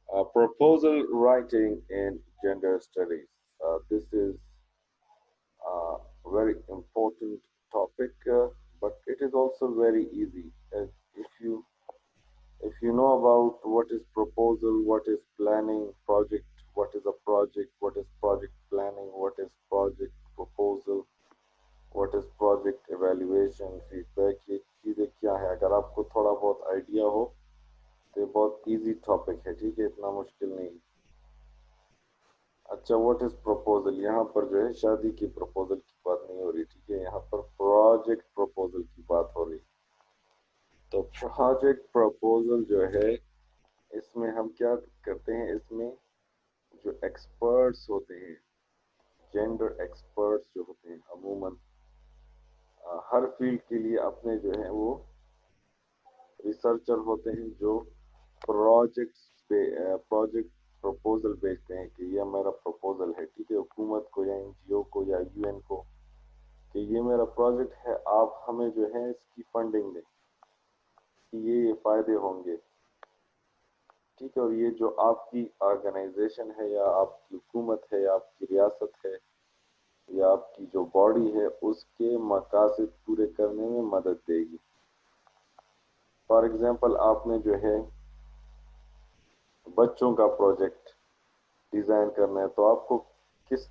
Proposal writing in gender studies. This is a very important topic, but it is also very easy. If you if you know about what is proposal, what is planning, project, what is a project, what is project planning, what is project proposal, what is project evaluation, feedback, ये चीज़ें क्या है, अगर आपको थोड़ा बहुत idea हो तो ये बहुत इजी टॉपिक है, ठीक है, इतना मुश्किल नहीं। अच्छा, व्हाट इज प्रपोजल? यहाँ पर जो है शादी की प्रपोजल की बात नहीं हो रही, ठीक है, यहाँ पर प्रोजेक्ट प्रपोजल की बात हो रही। तो प्रोजेक्ट प्रपोजल जो है, इसमें हम क्या करते हैं, इसमें जो एक्सपर्ट्स होते हैं, जेंडर एक्सपर्ट्स जो होते हैं, अमूमन हर फील्ड के लिए अपने जो है वो रिसर्चर होते हैं जो प्रोजेक्ट्स पे प्रोजेक्ट प्रपोजल भेजते हैं कि ये मेरा प्रपोजल है, ठीक है, हुकूमत को या एनजीओ को या यूएन को, कि ये मेरा प्रोजेक्ट है, आप हमें जो है इसकी फंडिंग दें कि ये फायदे होंगे, ठीक है, और ये जो आपकी ऑर्गेनाइजेशन है या आपकी हुकूमत है या आपकी रियासत है या आपकी जो बॉडी है उसके मकासद पूरे करने में मदद देगी। फॉर एग्जांपल, आपने जो है बच्चों का प्रोजेक्ट डिजाइन करना है, तो आपको किस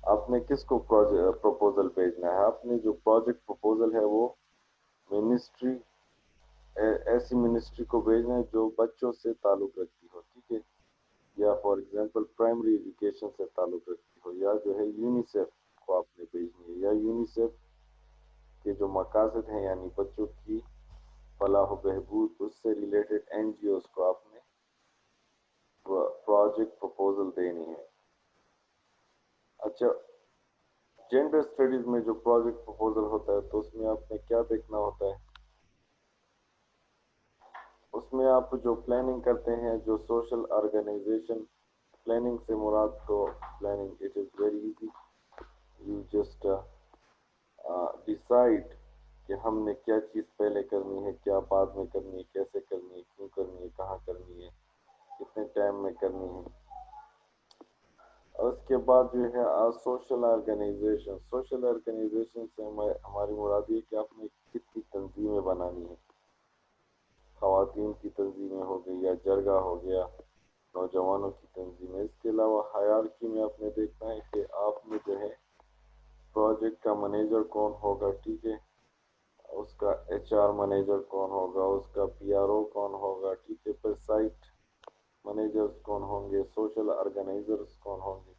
आपने किसको प्रपोजल भेजना है? आपने जो प्रोजेक्ट प्रपोजल है वो मिनिस्ट्री ऐसी मिनिस्ट्री को भेजना है जो बच्चों से ताल्लुक रखती हो, ठीक है, या फॉर एग्जांपल प्राइमरी एजुकेशन से ताल्लुक रखती हो, या जो है यूनिसेफ को आपने भेजनी है, या यूनिसेफ के जो मकासद हैं यानी बच्चों की फलाह बहबूद उससे रिलेटेड एनजीओज को आपने प्रोजेक्ट प्रपोजल देनी है। अच्छा, जेंडर स्टडीज में जो प्रोजेक्ट प्रपोजल होता है तो उसमें आपने क्या देखना होता है? उसमें आप जो प्लानिंग करते हैं, जो सोशल ऑर्गेनाइजेशन, प्लानिंग से मुराद तो planning it is very easy, you just decide कि हमने क्या चीज़ पहले करनी है, क्या बाद में करनी है, कैसे करनी है, क्यों करनी है, कहाँ करनी है, कितने टाइम में करनी है। और उसके बाद जो है सोशल ऑर्गेनाइजेशन से हमारी मुराद ये कि आपने कितनी तंजीमें बनानी है, ख़वातीन की तंजीमें हो गई या जरगा हो गया, नौजवानों की तंजीमें। इसके अलावा हायरार्की में आपने देखना है कि आपने जो है प्रोजेक्ट का मैनेजर कौन होगा, ठीक है, उसका एचआर मैनेजर कौन होगा, उसका पीआरओ कौन होगा, ठीक है, फिर साइट मैनेजर्स कौन होंगे, सोशल ऑर्गेनाइजर्स कौन होंगे।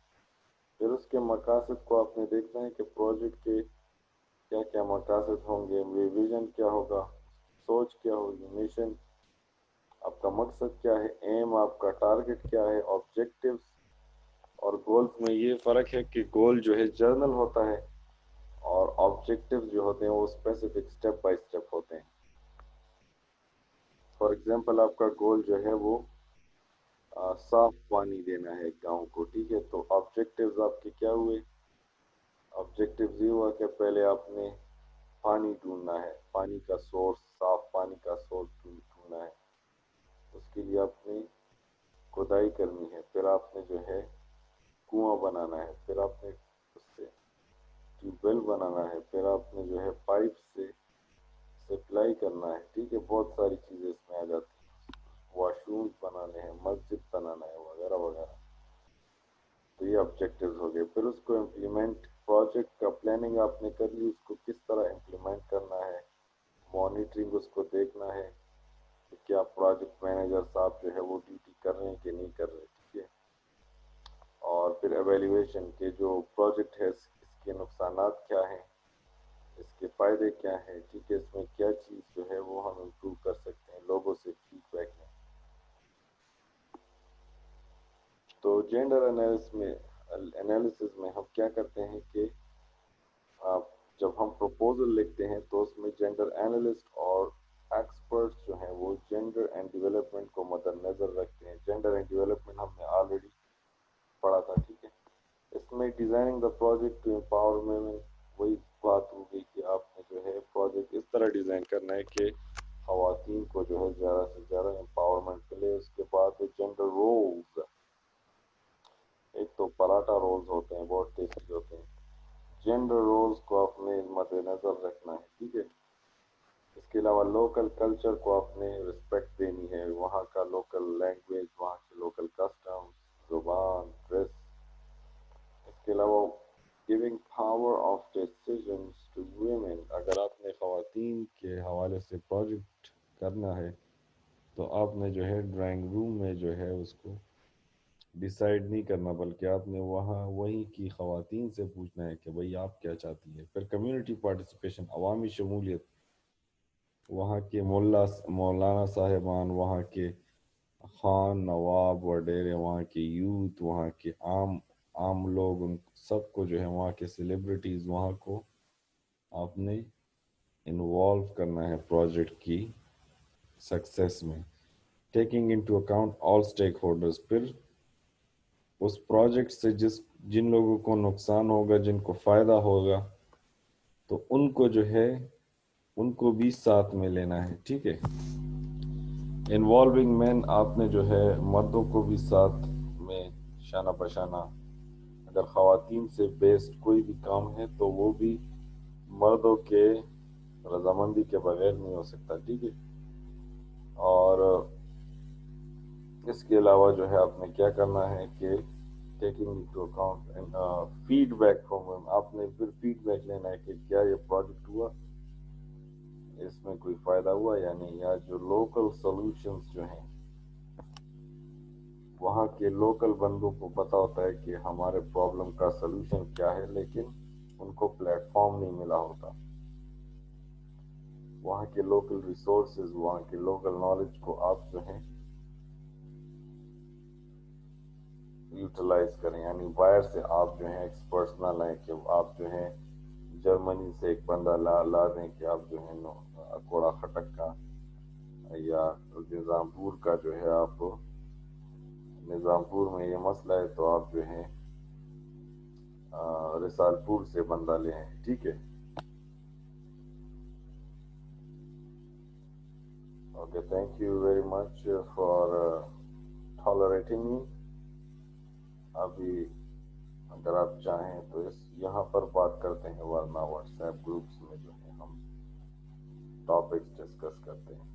फिर उसके मकासद को आपने देखना है कि प्रोजेक्ट के क्या क्या मकासद होंगे, विजन क्या होगा, सोच क्या होगी, मिशन, आपका मकसद क्या है, एम आपका टारगेट क्या है, ऑब्जेक्टिव्स। और गोल्स में ये फ़र्क है कि गोल जो है जर्नल होता है और ऑब्जेक्टिव्स जो होते हैं वो स्पेसिफिक स्टेप बाय स्टेप होते हैं। फॉर एग्जांपल, आपका गोल जो है वो साफ पानी देना है गांव को, ठीक है, तो ऑब्जेक्टिव्स आपके क्या हुए? ऑब्जेक्टिव्स ये हुआ कि पहले आपने पानी ढूंढना है, पानी का सोर्स, साफ पानी का सोर्स ढूंढना है, उसके लिए आपने खुदाई करनी है, फिर आपने जो है कुआं बनाना है, फिर आपने उससे ट्यूबवेल बनाना है, फिर आपने जो है पाइप से सप्लाई करना है, ठीक है, बहुत सारी चीज़ें इसमें आ जाती हैं, वॉशरूम्स बनाने हैं, मस्जिद बनाना है, वगैरह वगैरह। तो ये ऑब्जेक्टिव्स हो गए। फिर उसको इम्प्लीमेंट, प्रोजेक्ट का प्लानिंग आपने कर ली, उसको किस तरह इम्प्लीमेंट करना है, मॉनिटरिंग उसको देखना है कि क्या प्रोजेक्ट मैनेजर साहब जो है वो ड्यूटी कर रहे हैं कि नहीं कर रहे, ठीक है, और फिर एवेल्यूएशन के जो प्रोजेक्ट है इसके नुकसानात क्या हैं, इसके फ़ायदे क्या हैं, ठीक है, इसमें क्या चीज़ जो है वो हम इम्प्रूव कर सकते हैं, लोगों से फीडबैक में। तो जेंडर एनालिसिस में हम क्या करते हैं कि आप जब हम प्रपोजल लिखते हैं तो उसमें जेंडर एनालिस्ट और एक्सपर्ट्स जो हैं वो जेंडर एंड डेवलपमेंट को मद्देनजर रखते हैं। जेंडर एंड डेवलपमेंट हमने ऑलरेडी पढ़ा था, ठीक है। इसमें designing the project to empower women, वही बात हो गई कि आपने जो है प्रोजेक्ट इस तरह डिज़ाइन करना है कि खवातीन को जो है ज़्यादा से ज़्यादा एम्पावरमेंट मिले। उसके बाद जेंडर रोल्स, एक तो पराठा रोल्स होते हैं, बहुत टेस्टी होते हैं। जेंडर रोल्स को आपने मद्देनजर रखना है, ठीक है। इसके अलावा लोकल कल्चर को आपने रिस्पेक्ट देनी है, वहाँ का लोकल लैंग्वेज, वहाँ के लोकल कस्टम, जुबान, ड्रेस। इसके अलावा giving power of decisions to women, अगर आपने ख़वातीन के हवाले से प्रोजेक्ट करना है तो आपने जो है ड्राइंग रूम में जो है उसको डिसाइड नहीं करना, बल्कि आपने वहाँ वहीं की ख़वातीन से पूछना है कि भाई आप क्या चाहती है। फिर कम्युनिटी पार्टिसिपेशन, अवामी शमूलियत, वहाँ के मौलाना साहिबान, वहाँ के खान नवाब वडेरे, वहाँ के यूथ, वहाँ के आम आम लोग, उन सबको जो है, वहाँ के सेलिब्रिटीज़, वहाँ को आपने इन्वॉल्व करना है प्रोजेक्ट की सक्सेस में। Taking into account all stakeholders, फिर उस प्रोजेक्ट से जिन लोगों को नुकसान होगा, जिनको फ़ायदा होगा, तो उनको जो है उनको भी साथ में लेना है, ठीक है। इन्वॉल्विंग मैन, आपने जो है मर्दों को भी साथ में शाना बशाना, अगर ख़वातीन से बेस्ड कोई भी काम है तो वो भी मर्दों के रजामंदी के बगैर नहीं हो सकता, ठीक है। और इसके अलावा जो है आपने क्या करना है कि taking into account and feedback from, आपने फिर फीडबैक लेना है कि क्या ये प्रोजेक्ट हुआ, इसमें कोई फ़ायदा हुआ या नहीं, या जो लोकल सॉल्यूशंस जो हैं, वहाँ के लोकल बंदों को पता होता है कि हमारे प्रॉब्लम का सलूशन क्या है, लेकिन उनको प्लेटफॉर्म नहीं मिला होता। वहाँ के लोकल रिसोर्सेज, वहाँ के लोकल नॉलेज को आप जो है यूटिलाइज करें, यानी बाहर से आप जो है एक्सपर्ट्स ना लाएं कि आप जो है जर्मनी से एक बंदा ला दें कि आप जो है अकोड़ा खटक का या निज़ामपुर का जो है, आप निज़ामपुर में ये मसला है तो आप जो है रिसालपुर से बंदा ले आए, ठीक है। Okay, thank you very much for tolerating me. अभी अगर आप चाहें तो इस यहाँ पर बात करते हैं, वरना व्हाट्सएप ग्रुप्स में जो है हम टॉपिक्स डिस्कस करते हैं।